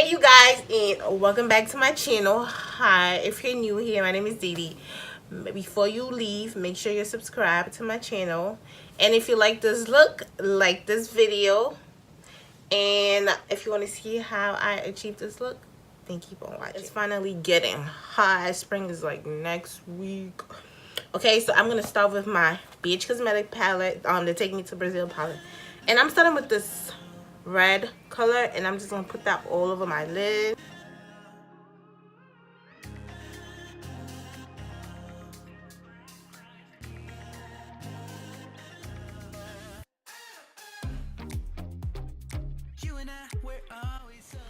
Hey you guys, and welcome back to my channel. Hi, if you're new here, my name is Didi. Before you leave, make sure you're subscribed to my channel, and if you like this look, like this video, and if you want to see how I achieve this look, then keep on watching. It's finally getting hot. Spring is like next week. Okay, so I'm gonna start with my Bhcosmetics palette, the Take Me to Brazil palette, and I'm starting with this red color, and I'm just gonna put that all over my lid.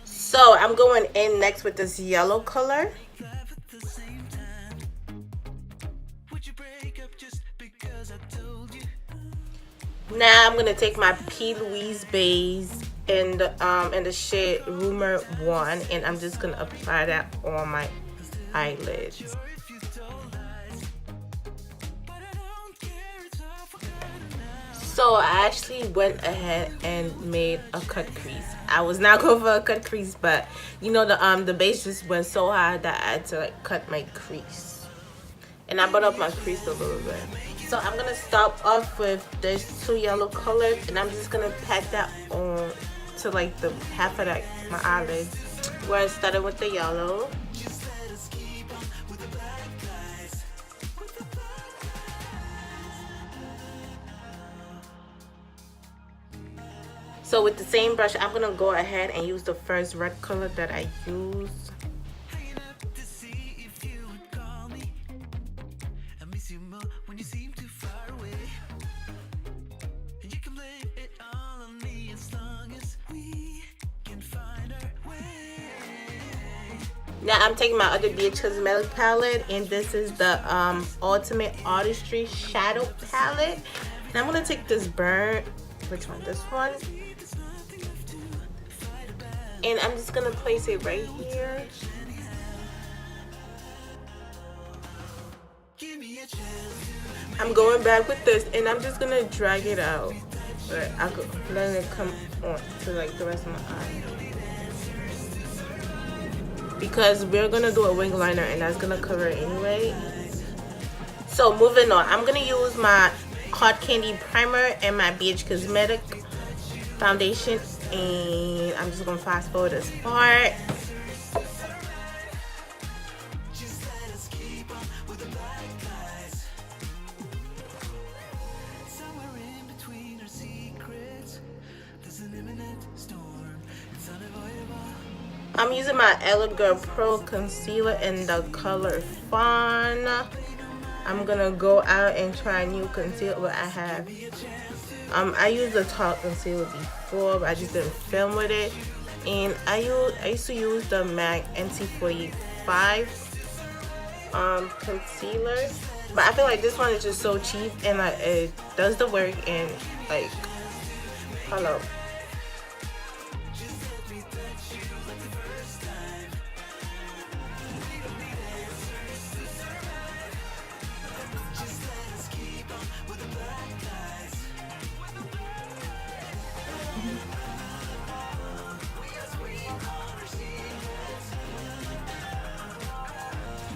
So I'm going in next with this yellow color. Now I'm gonna take my P. Louise base in the shade Rumor 1, and I'm just gonna apply that on my eyelids. So I actually went ahead and made a cut crease. I was not going for a cut crease, but you know the base just went so high that I had to like cut my crease, and I brought up my crease a little bit. So I'm gonna start off with this two yellow colors, and I'm just gonna pack that on to like the half of that my eyelid, where I started with the yellow. So with the same brush, I'm gonna go ahead and use the first red color that I used. Now I'm taking my other Bhcosmetics palette, and this is the Ultimate Artistry Shadow Palette. Now I'm gonna take this burn, which one? This one. And I'm just gonna place it right here. I'm going back with this, and I'm just gonna drag it out. But I could let it come on to like the rest of my eye, because we're gonna do a wing liner, and that's gonna cover it anyway. So moving on, I'm gonna use my Hard Candy primer and my Bhcosmetics foundation, and I'm just gonna fast forward this part. I'm using my Elegant Pro concealer in the color Fawn. I'm gonna go out and try a new concealer I have. I used the Tarte concealer before, but I just didn't film with it. And I used to use the MAC NC45 concealer, but I feel like this one is just so cheap, and like it does the work, and like, hello.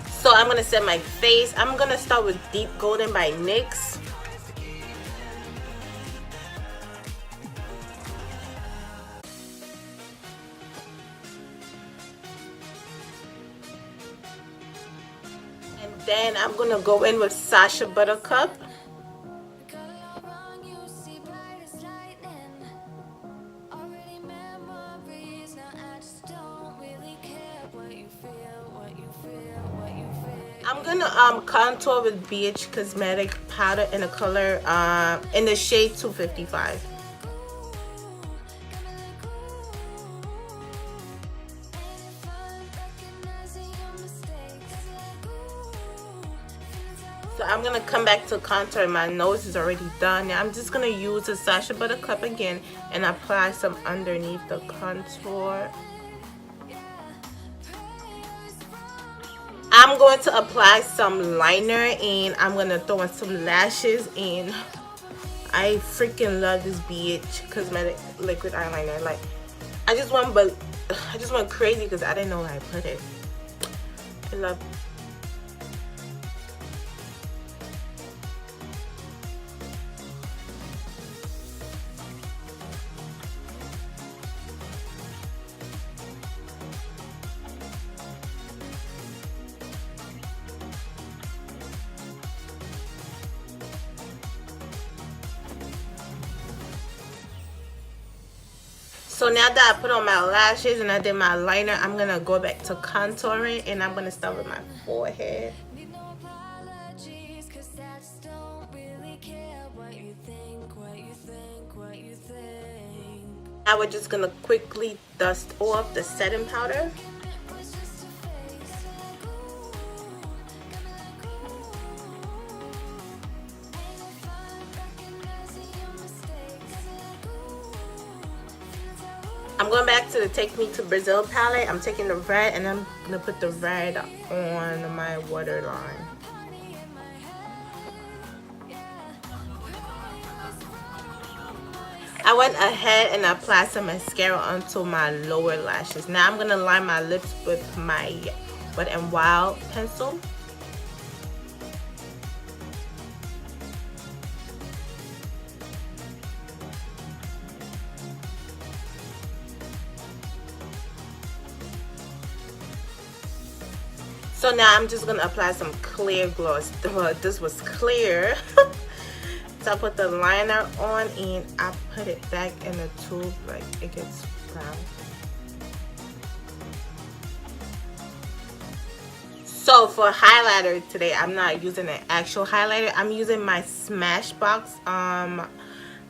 So I'm gonna set my face. I'm gonna start with Deep Golden by NYX. And then I'm gonna go in with Sacha Buttercup. I'm gonna contour with Bhcosmetics powder in the color in the shade 255. So I'm gonna come back to contour. My nose is already done. Now I'm just gonna use the Sacha Buttercup again and apply some underneath the contour. I'm going to apply some liner, and I'm gonna throw in some lashes, and I freaking love this Bhcosmetics liquid eyeliner. Like, I just want I just went crazy because I didn't know where I put it. I love. So now that I put on my lashes and I did my liner, I'm gonna go back to contouring, and I'm gonna start with my forehead. Now we're just gonna quickly dust off the setting powder. I'm going back to the Take Me to Brazil palette. I'm taking the red and I'm gonna put the red on my waterline. I went ahead and applied some mascara onto my lower lashes. Now I'm gonna line my lips with my Wet n Wild pencil. So now I'm just gonna apply some clear gloss. Well, this was clear. So I put the liner on and I put it back in the tube like it gets brown. So for highlighter today, I'm not using an actual highlighter. I'm using my Smashbox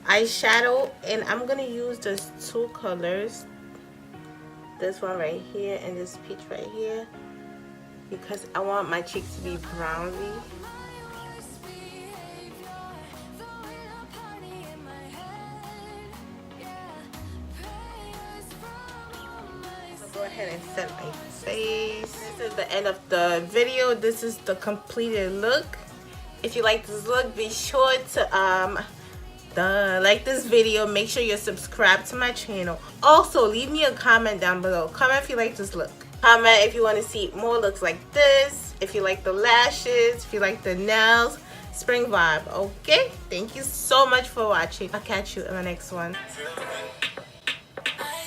eyeshadow, and I'm gonna use just two colors. This one right here and this peach right here, because I want my cheeks to be browny. Go ahead and set my face. This is the end of the video. This is the completed look. If you like this look, be sure to like this video. Make sure you're subscribed to my channel. Also, leave me a comment down below. Comment if you like this look. Comment if you want to see more looks like this. If you like the lashes, if you like the nails, spring vibe. Okay, thank you so much for watching. I'll catch you in the next one.